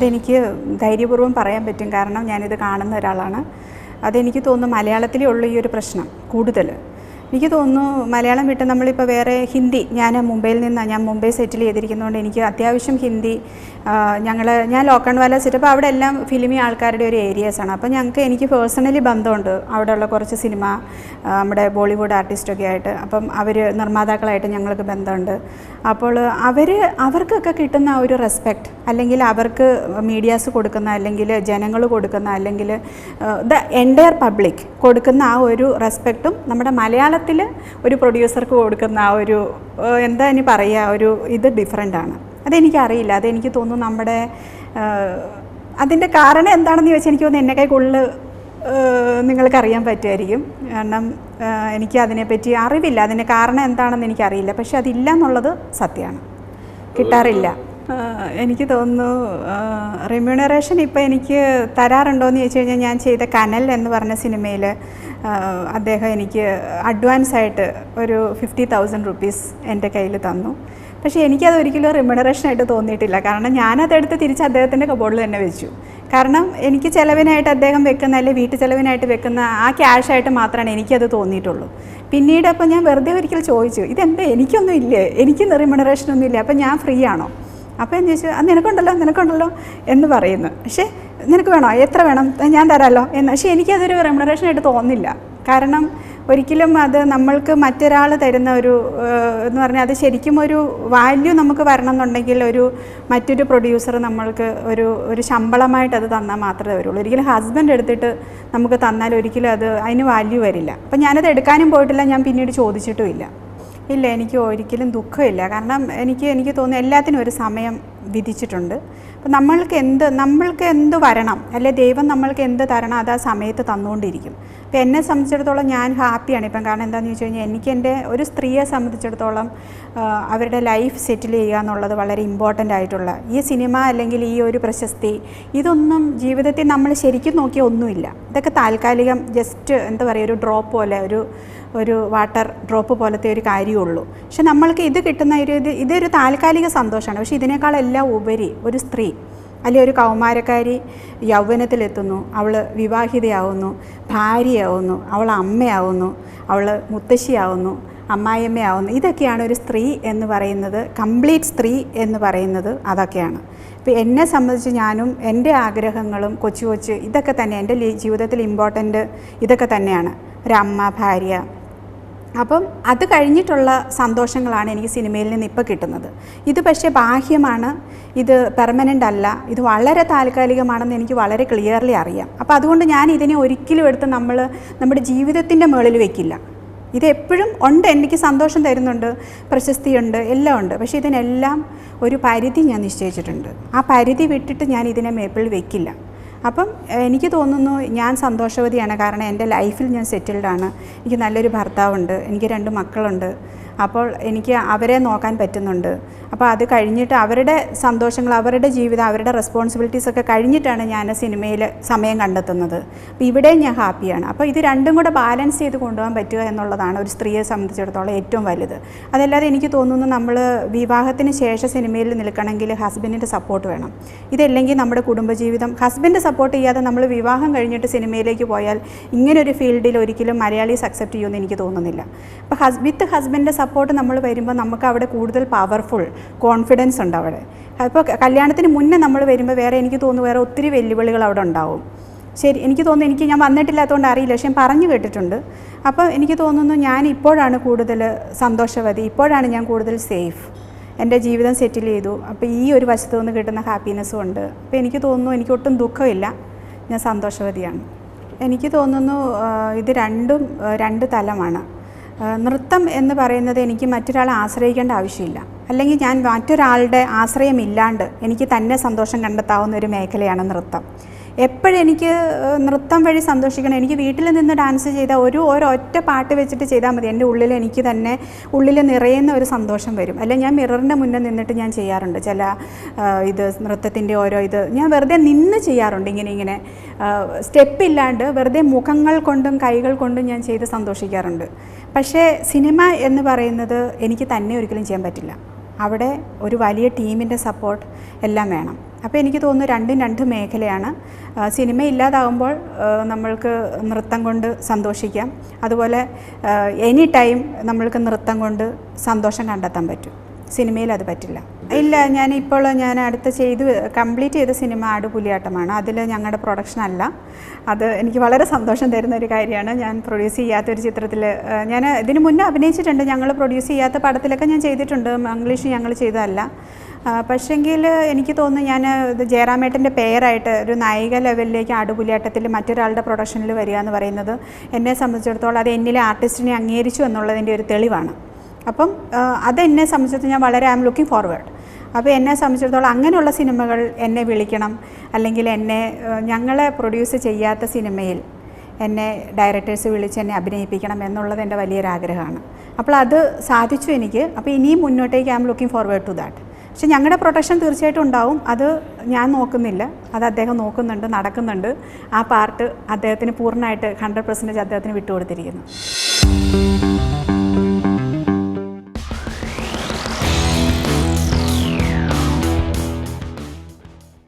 അതെനിക്ക് ധൈര്യപൂർവ്വം പറയാൻ പറ്റും. കാരണം ഞാനിത് കാണുന്ന ഒരാളാണ്. അതെനിക്ക് തോന്നുന്നു മലയാളത്തിലേ ഉള്ളൂ ഈ ഒരു പ്രശ്നം കൂടുതൽ. എനിക്ക് തോന്നുന്നു മലയാളം വിട്ട് നമ്മളിപ്പോൾ വേറെ ഹിന്ദി, ഞാൻ മുംബൈ സെറ്റിൽ ചെയ്തിരിക്കുന്നതുകൊണ്ട് എനിക്ക് അത്യാവശ്യം ഹിന്ദി, ഞാൻ ലോക്കൺവാല സെറ്റ്, അപ്പോൾ അവിടെ എല്ലാം ഫിലിമി ആൾക്കാരുടെ ഒരു ഏരിയാസാണ്. അപ്പോൾ എനിക്ക് പേഴ്സണലി ബന്ധമുണ്ട് അവിടെയുള്ള കുറച്ച് സിനിമ നമ്മുടെ ബോളിവുഡ് ആർട്ടിസ്റ്റൊക്കെ ആയിട്ട്. അപ്പം അവർ നിർമ്മാതാക്കളായിട്ട് ഞങ്ങൾക്ക് ബന്ധമുണ്ട്. അപ്പോൾ അവർക്കൊക്കെ കിട്ടുന്ന ആ ഒരു റെസ്പെക്റ്റ്, അല്ലെങ്കിൽ അവർക്ക് മീഡിയാസ് കൊടുക്കുന്ന, അല്ലെങ്കിൽ ജനങ്ങൾ കൊടുക്കുന്ന, അല്ലെങ്കിൽ ദ എൻ്റയർ പബ്ലിക് കൊടുക്കുന്ന ആ ഒരു റെസ്പെക്റ്റും നമ്മുടെ മലയാളത്തിൽ ഒരു പ്രൊഡ്യൂസർക്ക് കൊടുക്കുന്ന ആ ഒരു എന്താ ഇനി പറയുക, ഒരു ഇത് ഡിഫറെൻ്റാണ്. അതെനിക്കറിയില്ല. അതെനിക്ക് തോന്നുന്നു നമ്മുടെ അതിൻ്റെ കാരണം എന്താണെന്ന് ചോദിച്ചാൽ എനിക്ക് തോന്നുന്നു എന്നെക്കാൾ കൂടുതൽ നിങ്ങൾക്കറിയാൻ പറ്റുമായിരിക്കും. കാരണം എനിക്ക് അതിനെപ്പറ്റി അറിവില്ല, അതിൻ്റെ കാരണം എന്താണെന്ന് എനിക്കറിയില്ല. പക്ഷെ അതില്ല എന്നുള്ളത് സത്യമാണ്, കിട്ടാറില്ല. എനിക്ക് തോന്നുന്നു റെമ്യൂണറേഷൻ ഇപ്പോൾ എനിക്ക് തരാറുണ്ടോയെന്ന് ചോദിച്ചു കഴിഞ്ഞാൽ, ഞാൻ ചെയ്ത കനൽ എന്ന് പറഞ്ഞ സിനിമയിൽ അദ്ദേഹം എനിക്ക് അഡ്വാൻസായിട്ട് ഒരു 50,000 റുപ്പീസ് എൻ്റെ കയ്യിൽ തന്നു. പക്ഷേ എനിക്കത് ഒരിക്കലും റെമ്യൂണറേഷനായിട്ട് തോന്നിയിട്ടില്ല. കാരണം ഞാനതെടുത്ത് തിരിച്ച് അദ്ദേഹത്തിൻ്റെ കബോർഡിൽ തന്നെ വെച്ചു. കാരണം എനിക്ക് ചിലവിനായിട്ട് അദ്ദേഹം വെക്കുന്ന, അല്ലെങ്കിൽ വീട്ടു ചിലവിനായിട്ട് വെക്കുന്ന ആ ക്യാഷായിട്ട് മാത്രമാണ് എനിക്കത് തോന്നിയിട്ടുള്ളൂ. പിന്നീട് അപ്പോൾ ഞാൻ വെറുതെ ഒരിക്കൽ ചോദിച്ചു, ഇതെന്താ എനിക്കൊന്നും ഇല്ലേ, എനിക്ക് റെമ്യൂണറേഷനൊന്നും ഇല്ല, അപ്പോൾ ഞാൻ ഫ്രീ ആണോ? അപ്പോൾ എന്ന് ചോദിച്ചു, അത് നിനക്കുണ്ടല്ലോ എന്ന് പറയുന്നു. പക്ഷേ നിനക്ക് വേണോ, എത്ര വേണം, ഞാൻ തരാമല്ലോ എന്ന്. പക്ഷേ എനിക്കതൊരു റെമ്യൂണറേഷനായിട്ട് തോന്നില്ല. കാരണം ഒരിക്കലും അത് നമ്മൾക്ക് മറ്റൊരാൾ തരുന്ന ഒരു എന്ന് പറഞ്ഞാൽ അത് ശരിക്കും ഒരു വാല്യൂ നമുക്ക് വരണം എന്നുണ്ടെങ്കിൽ മറ്റൊരു പ്രൊഡ്യൂസർ നമ്മൾക്ക് ഒരു ശമ്പളമായിട്ട് അത് തന്നാൽ മാത്രമേ വരുള്ളൂ. ഒരിക്കലും ഹസ്ബൻഡ് എടുത്തിട്ട് നമുക്ക് തന്നാൽ ഒരിക്കലും അതിന് വാല്യൂ വരില്ല. അപ്പം ഞാനത് എടുക്കാനും പോയിട്ടില്ല, ഞാൻ പിന്നീട് ചോദിച്ചിട്ടുമില്ല. എനിക്ക് ഒരിക്കലും ദുഃഖമില്ല. കാരണം എനിക്ക് തോന്നുന്നു എല്ലാത്തിനും ഒരു സമയം വിധിച്ചിട്ടുണ്ട്. അപ്പം നമ്മൾക്ക് എന്ത് വരണം, അല്ലെ ദൈവം നമ്മൾക്ക് എന്ത് തരണം, അത് ആ സമയത്ത് തന്നുകൊണ്ടിരിക്കും. അപ്പം എന്നെ സംബന്ധിച്ചിടത്തോളം ഞാൻ ഹാപ്പിയാണ് ഇപ്പം. കാരണം എന്താണെന്ന് ചോദിച്ചു കഴിഞ്ഞാൽ, എനിക്ക് എൻ്റെ ഒരു സ്ത്രീയെ സംബന്ധിച്ചിടത്തോളം അവരുടെ ലൈഫ് സെറ്റിൽ ചെയ്യുക എന്നുള്ളത് വളരെ ഇമ്പോർട്ടൻ്റ് ആയിട്ടുള്ള, ഈ സിനിമ അല്ലെങ്കിൽ ഈ ഒരു പ്രശസ്തി, ഇതൊന്നും ജീവിതത്തിൽ നമ്മൾ ശരിക്കും നോക്കിയ ഒന്നുമില്ല. ഇതൊക്കെ താൽക്കാലികം, ജസ്റ്റ് എന്താ പറയുക, ഒരു ഡ്രോപ്പ് പോലെ, ഒരു വാട്ടർ ഡ്രോപ്പ് പോലത്തെ ഒരു കാര്യമുള്ളൂ. പക്ഷെ നമ്മൾക്ക് ഇത് കിട്ടുന്ന ഇതൊരു താൽക്കാലിക സന്തോഷമാണ്. പക്ഷേ ഇതിനേക്കാളെല്ലാം ഉപരി ഒരു സ്ത്രീ അല്ലെങ്കിൽ ഒരു കൗമാരക്കാരി യൗവനത്തിലെത്തുന്നു, അവൾ വിവാഹിതയാവുന്നു, ഭാര്യയാവുന്നു, അവൾ അമ്മയാവുന്നു, അവൾ മുത്തശ്ശിയാവുന്നു, അമ്മായിയമ്മയാവുന്നു. ഇതൊക്കെയാണ് ഒരു സ്ത്രീ എന്ന് പറയുന്നത്, കംപ്ലീറ്റ് സ്ത്രീ എന്ന് പറയുന്നത് അതൊക്കെയാണ്. ഇപ്പോൾ എന്നെ സംബന്ധിച്ച് ഞാനും എൻ്റെ ആഗ്രഹങ്ങളും കൊച്ചു ഇതൊക്കെ തന്നെ എൻ്റെ ജീവിതത്തിൽ ഇമ്പോർട്ടൻ്റ് ഇതൊക്കെ തന്നെയാണ്. ഒരമ്മ, ഭാര്യ. അപ്പം അത് കഴിഞ്ഞിട്ടുള്ള സന്തോഷങ്ങളാണ് എനിക്ക് സിനിമയിൽ നിന്ന് ഇപ്പോൾ കിട്ടുന്നത്. ഇത് പക്ഷേ ബാഹ്യമാണ്, ഇത് പെർമനൻ്റ് അല്ല, ഇത് വളരെ താൽക്കാലികമാണെന്ന് എനിക്ക് വളരെ ക്ലിയർലി അറിയാം. അപ്പോൾ അതുകൊണ്ട് ഞാൻ ഇതിനെ ഒരിക്കലും എടുത്ത് നമ്മുടെ ജീവിതത്തിൻ്റെ മുകളിൽ വെക്കില്ല. ഇതെപ്പോഴും ഉണ്ട്, എനിക്ക് സന്തോഷം തരുന്നുണ്ട്, പ്രശസ്തിയുണ്ട്, എല്ലാം ഉണ്ട്. പക്ഷേ ഇതിനെല്ലാം ഒരു പരിധി ഞാൻ നിശ്ചയിച്ചിട്ടുണ്ട്. ആ പരിധി വിട്ടിട്ട് ഞാൻ ഇതിനെ മേപ്പിൾ വെക്കില്ല. അപ്പം എനിക്ക് തോന്നുന്നു ഞാൻ സന്തോഷവതിയാണ്. കാരണം എൻ്റെ ലൈഫിൽ ഞാൻ സെറ്റിൽഡാണ്, എനിക്ക് നല്ലൊരു ഭർത്താവുണ്ട്, എനിക്ക് 2 മക്കളുണ്ട്. അപ്പോൾ എനിക്ക് അവരെ നോക്കാൻ പറ്റുന്നുണ്ട്. അപ്പോൾ അത് കഴിഞ്ഞിട്ട് അവരുടെ സന്തോഷങ്ങൾ, അവരുടെ ജീവിതം, അവരുടെ റെസ്പോൺസിബിലിറ്റീസൊക്കെ കഴിഞ്ഞിട്ടാണ് ഞാൻ സിനിമയിൽ സമയം കണ്ടെത്തുന്നത്. അപ്പോൾ ഇവിടെയും ഞാൻ ഹാപ്പിയാണ്. അപ്പോൾ ഇത് രണ്ടും കൂടെ ബാലൻസ് ചെയ്ത് കൊണ്ടുപോകാൻ പറ്റുക എന്നുള്ളതാണ് ഒരു സ്ത്രീയെ സംബന്ധിച്ചിടത്തോളം ഏറ്റവും വലുത്. അതല്ലാതെ എനിക്ക് തോന്നുന്നു നമ്മൾ വിവാഹത്തിന് ശേഷം സിനിമയിൽ നിൽക്കണമെങ്കിൽ ഹസ്ബൻഡിൻ്റെ സപ്പോർട്ട് വേണം. ഇതല്ലെങ്കിൽ നമ്മുടെ കുടുംബജീവിതം ഹസ്ബൻഡ് സപ്പോർട്ട് ചെയ്യാതെ നമ്മൾ വിവാഹം കഴിഞ്ഞിട്ട് സിനിമയിലേക്ക് പോയാൽ ഇങ്ങനൊരു ഫീൽഡിൽ ഒരിക്കലും മലയാളീസ് അക്സെപ്റ്റ് ചെയ്യുമെന്ന് എനിക്ക് തോന്നുന്നില്ല. അപ്പോൾ വിത്ത് ഹസ്ബൻഡിൻ്റെ സപ്പോർട്ട് നമ്മൾ വരുമ്പോൾ നമുക്ക് അവിടെ കൂടുതൽ പവർഫുൾ കോൺഫിഡൻസ് ഉണ്ട് അവിടെ. അപ്പോൾ കല്യാണത്തിന് മുന്നേ നമ്മൾ വരുമ്പോൾ എനിക്ക് തോന്നുന്നു വേറെ ഒത്തിരി വെല്ലുവിളികൾ അവിടെ ഉണ്ടാവും. ശരി, എനിക്ക് തോന്നുന്നു, ഞാൻ വന്നിട്ടില്ലാത്തതുകൊണ്ട് അറിയില്ല, പക്ഷെ ഞാൻ പറഞ്ഞു കേട്ടിട്ടുണ്ട്. അപ്പോൾ എനിക്ക് തോന്നുന്നു ഞാൻ ഇപ്പോഴാണ് കൂടുതൽ സന്തോഷവതി, ഇപ്പോഴാണ് ഞാൻ കൂടുതൽ സേഫ്. എൻ്റെ ജീവിതം സെറ്റിൽ ചെയ്തു. അപ്പോൾ ഈ ഒരു വശത്തു നിന്ന് കിട്ടുന്ന ഹാപ്പിനെസ്സും ഉണ്ട്. അപ്പോൾ എനിക്ക് തോന്നുന്നു എനിക്കൊട്ടും ദുഃഖമില്ല, ഞാൻ സന്തോഷവതിയാണ്. എനിക്ക് തോന്നുന്നു ഇത് രണ്ടും 2 തലമാണ്. നൃത്തം എന്ന് പറയുന്നത് എനിക്ക് മറ്റൊരാളെ ആശ്രയിക്കേണ്ട ആവശ്യമില്ല, അല്ലെങ്കിൽ ഞാൻ മറ്റൊരാളുടെ ആശ്രയമില്ലാണ്ട് എനിക്ക് തന്നെ സന്തോഷം കണ്ടെത്താവുന്ന ഒരു മേഖലയാണ് നൃത്തം. എപ്പോഴെനിക്ക് നൃത്തം വഴി സന്തോഷിക്കണം, എനിക്ക് വീട്ടിൽ നിന്ന് ഡാൻസ് ചെയ്താൽ ഒരൊറ്റ പാട്ട് വെച്ചിട്ട് ചെയ്താൽ മതി, എൻ്റെ ഉള്ളിൽ എനിക്ക് തന്നെ നിറയുന്ന ഒരു സന്തോഷം വരും. അല്ലെങ്കിൽ ഞാൻ മിററിൻ്റെ മുന്നേ നിന്നിട്ട് ഞാൻ ചെയ്യാറുണ്ട് ചില നൃത്തത്തിൻ്റെ ഞാൻ വെറുതെ നിന്ന് ചെയ്യാറുണ്ട്. ഇങ്ങനെ സ്റ്റെപ്പില്ലാണ്ട് വെറുതെ മുഖങ്ങൾ കൊണ്ടും കൈകൾ കൊണ്ടും ഞാൻ ചെയ്ത് സന്തോഷിക്കാറുണ്ട്. പക്ഷേ സിനിമ എന്ന് പറയുന്നത് എനിക്ക് തന്നെ ഒരിക്കലും ചെയ്യാൻ പറ്റില്ല. അവിടെ ഒരു വലിയ ടീമിൻ്റെ സപ്പോർട്ട് എല്ലാം വേണം. അപ്പോൾ എനിക്ക് തോന്നുന്നു രണ്ടും രണ്ട് മേഖലയാണ്. സിനിമ ഇല്ലാതാകുമ്പോൾ നമ്മൾക്ക് നൃത്തം കൊണ്ട് സന്തോഷിക്കാം, അതുപോലെ എനി ടൈം നമ്മൾക്ക് നൃത്തം കൊണ്ട് സന്തോഷം കണ്ടെത്താൻ പറ്റും. സിനിമയിൽ അത് പറ്റില്ല. ഇല്ല, ഞാൻ അടുത്ത് കംപ്ലീറ്റ് ചെയ്ത സിനിമ ആടുപുലിയാട്ടമാണ്. അതിൽ ഞങ്ങളുടെ പ്രൊഡക്ഷൻ അല്ല. അത് എനിക്ക് വളരെ സന്തോഷം തരുന്ന ഒരു കാര്യമാണ്. ഞാൻ പ്രൊഡ്യൂസ് ചെയ്യാത്തൊരു ചിത്രത്തിൽ ഞാൻ ഇതിന് മുന്നേ അഭിനയിച്ചിട്ടുണ്ട്. ഞങ്ങൾ പ്രൊഡ്യൂസ് ചെയ്യാത്ത പടത്തിലൊക്കെ ഞാൻ ചെയ്തിട്ടുണ്ട്. മംഗ്ലീഷ് ഞങ്ങൾ ചെയ്തതല്ല. പക്ഷേങ്കിൽ എനിക്ക് തോന്നുന്നു ഞാൻ ഇത് ജയറാമേട്ടൻ്റെ പേരായിട്ട് ഒരു നായിക ലെവലിലേക്ക് ആടുപുലിയാട്ടത്തിൽ മറ്റൊരാളുടെ പ്രൊഡക്ഷനിൽ വരിക എന്ന് പറയുന്നത് എന്നെ സംബന്ധിച്ചിടത്തോളം അത് എന്നിലെ ആർട്ടിസ്റ്റിനെ അംഗീകരിച്ചു എന്നുള്ളതിൻ്റെ ഒരു തെളിവാണ്. അപ്പം അതെന്നെ സംബന്ധിച്ചിടത്തോളം ഞാൻ വളരെ ലുക്കിംഗ് ഫോർവേഡ്. അപ്പോൾ എന്നെ സംബന്ധിച്ചിടത്തോളം അങ്ങനെയുള്ള സിനിമകൾ എന്നെ വിളിക്കണം, അല്ലെങ്കിൽ ഞങ്ങളെ പ്രൊഡ്യൂസ് ചെയ്യാത്ത സിനിമയിൽ എന്നെ ഡയറക്ടേഴ്സ് വിളിച്ച് എന്നെ അഭിനയിപ്പിക്കണം എന്നുള്ളത് എൻ്റെ വലിയൊരാഗ്രഹമാണ്. അപ്പോൾ അത് സാധിച്ചു എനിക്ക്. അപ്പോൾ ഇനിയും മുന്നോട്ടേക്ക് ലുക്കിംഗ് ഫോർവേഡ് ടു ദാറ്റ്. പക്ഷെ ഞങ്ങളുടെ പ്രൊട്ടക്ഷൻ തീർച്ചയായിട്ടും ഉണ്ടാവും. അത് ഞാൻ നോക്കുന്നില്ല, അത് അദ്ദേഹം നോക്കുന്നുണ്ട്, നടക്കുന്നുണ്ട്. ആ പാർട്ട് അദ്ദേഹത്തിന് പൂർണ്ണമായിട്ട് 100% അദ്ദേഹത്തിന് വിട്ടുകൊടുത്തിരിക്കുന്നു.